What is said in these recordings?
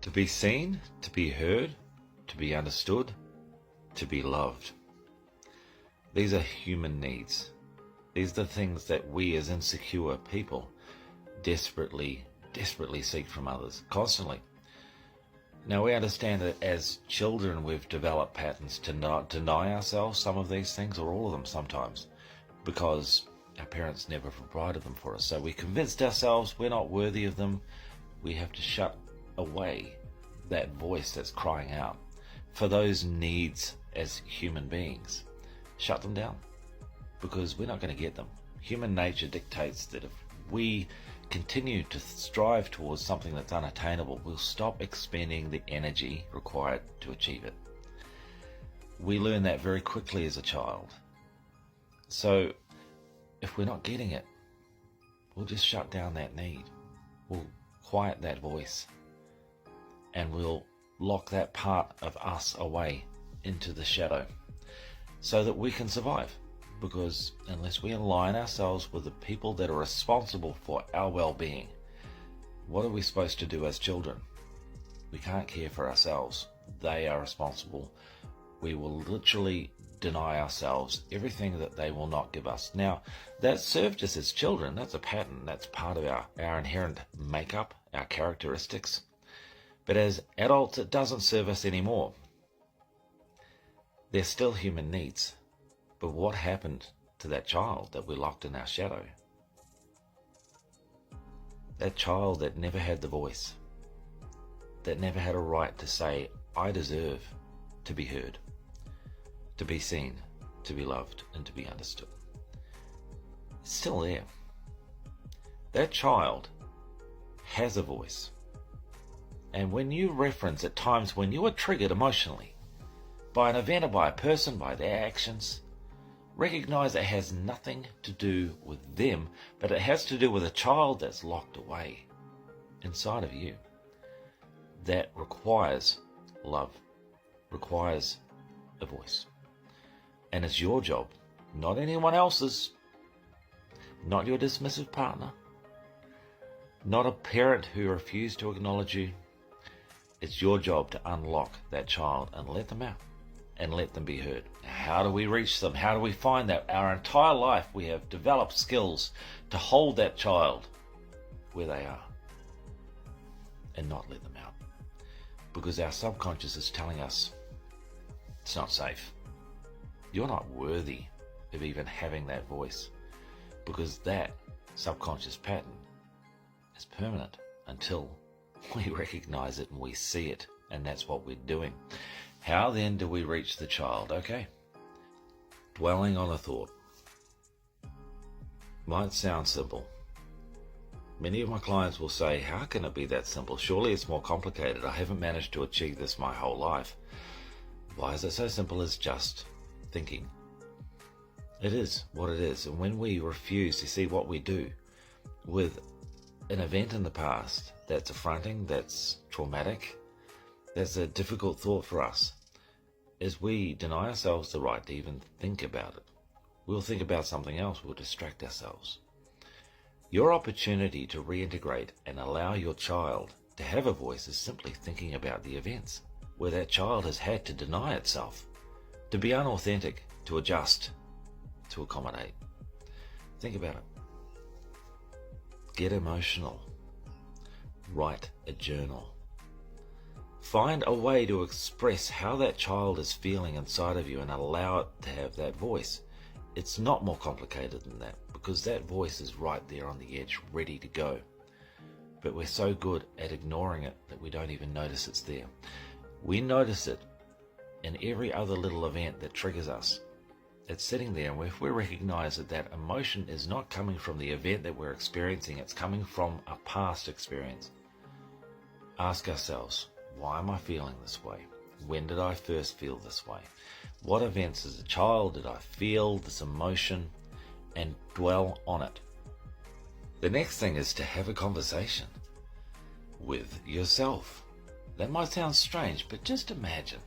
To be seen, to be heard, to be understood, to be loved. These are human needs. These are the things that we as insecure people desperately seek from others, constantly. Now we understand that as children we've developed patterns to not deny ourselves some of these things, or all of them sometimes, because our parents never provided them for us. So we convinced ourselves we're not worthy of them. We have to shut away that voice that's crying out for those needs as human beings. Shut them down, because we're not going to get them. Human nature dictates that if we continue to strive towards something that's unattainable, we'll stop expending the energy required to achieve it. We learn that very quickly as a child. So if we're not getting it, we'll just shut down that need. We'll quiet that voice, and we'll lock that part of us away into the shadow so that we can survive. Because unless we align ourselves with the people that are responsible for our well-being, what are we supposed to do as children? We can't care for ourselves. They are responsible. We will literally deny ourselves everything that they will not give us. Now, that served us as children. That's a pattern. That's part of our inherent makeup, our characteristics. But as adults, it doesn't serve us anymore. They're still human needs. But what happened to that child that we locked in our shadow? That child that never had the voice, that never had a right to say, I deserve to be heard, to be seen, to be loved, and to be understood. It's still there. That child has a voice. And when you reference at times when you are triggered emotionally by an event or by a person, by their actions, recognize it has nothing to do with them, but it has to do with a child that's locked away inside of you that requires love, requires a voice. And it's your job, not anyone else's, not your dismissive partner, not a parent who refused to acknowledge you. It's your job to unlock that child and let them out and let them be heard. How do we reach them? How do we find that? Our entire life we have developed skills to hold that child where they are and not let them out, because our subconscious is telling us it's not safe. You're not worthy of even having that voice, because that subconscious pattern is permanent until we recognize it and we see it, and that's what we're doing. How then do we reach the child? Okay. Dwelling on a thought might sound simple. Many of my clients will say, how can it be that simple? Surely it's more complicated. I haven't managed to achieve this my whole life. Why is it so simple as just thinking? It is what it is. And when we refuse to see what we do with an event in the past that's affronting, that's traumatic, that's a difficult thought for us, as we deny ourselves the right to even think about it, we'll think about something else, we'll distract ourselves. Your opportunity to reintegrate and allow your child to have a voice is simply thinking about the events where that child has had to deny itself, to be unauthentic, to adjust, to accommodate. Think about it. Get emotional. Write a journal. Find a way to express how that child is feeling inside of you and allow it to have that voice. It's not more complicated than that, because that voice is right there on the edge, ready to go. But we're so good at ignoring it that we don't even notice it's there. We notice it in every other little event that triggers us. It's sitting there, and if we recognize that that emotion is not coming from the event that we're experiencing, it's coming from a past experience. Ask ourselves, why am I feeling this way? When did I first feel this way? What events as a child did I feel this emotion? And dwell on it. The next thing is to have a conversation with yourself. That might sound strange, but just imagine.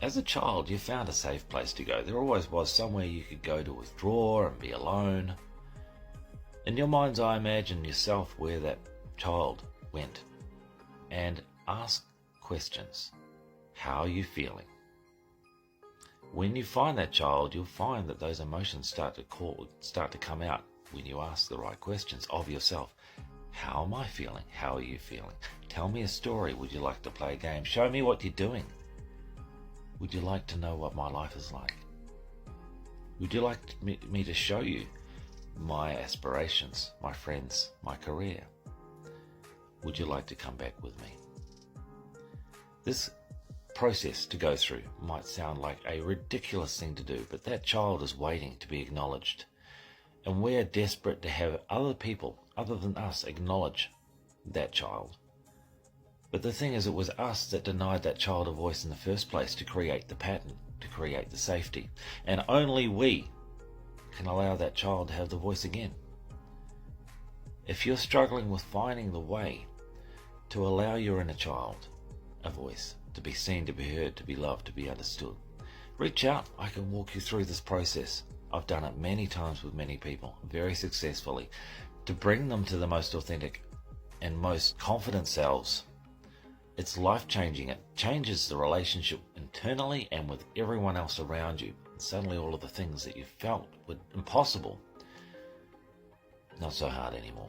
As a child, you found a safe place to go. There always was somewhere you could go to withdraw and be alone. In your mind's eye, imagine yourself where that child went. And Ask questions. How are you feeling? When you find that child, you'll find that those emotions start to come out when you ask the right questions of yourself. How am I feeling? How are you feeling? Tell me a story. Would you like to play a game? Show me what you're doing. Would you like to know what my life is like? Would you like me to show you my aspirations, my friends, my career? Would you like to come back with me? This process to go through might sound like a ridiculous thing to do, but that child is waiting to be acknowledged. And we're desperate to have other people, other than us, acknowledge that child. But the thing is, it was us that denied that child a voice in the first place to create the pattern, to create the safety. And only we can allow that child to have the voice again. If you're struggling with finding the way to allow your inner child a voice, to be seen, to be heard, to be loved, to be understood, reach out. I can walk you through this process. I've done it many times with many people, very successfully, to bring them to the most authentic and most confident selves. It's life-changing. It changes the relationship internally and with everyone else around you. And suddenly all of the things that you felt were impossible, not so hard anymore.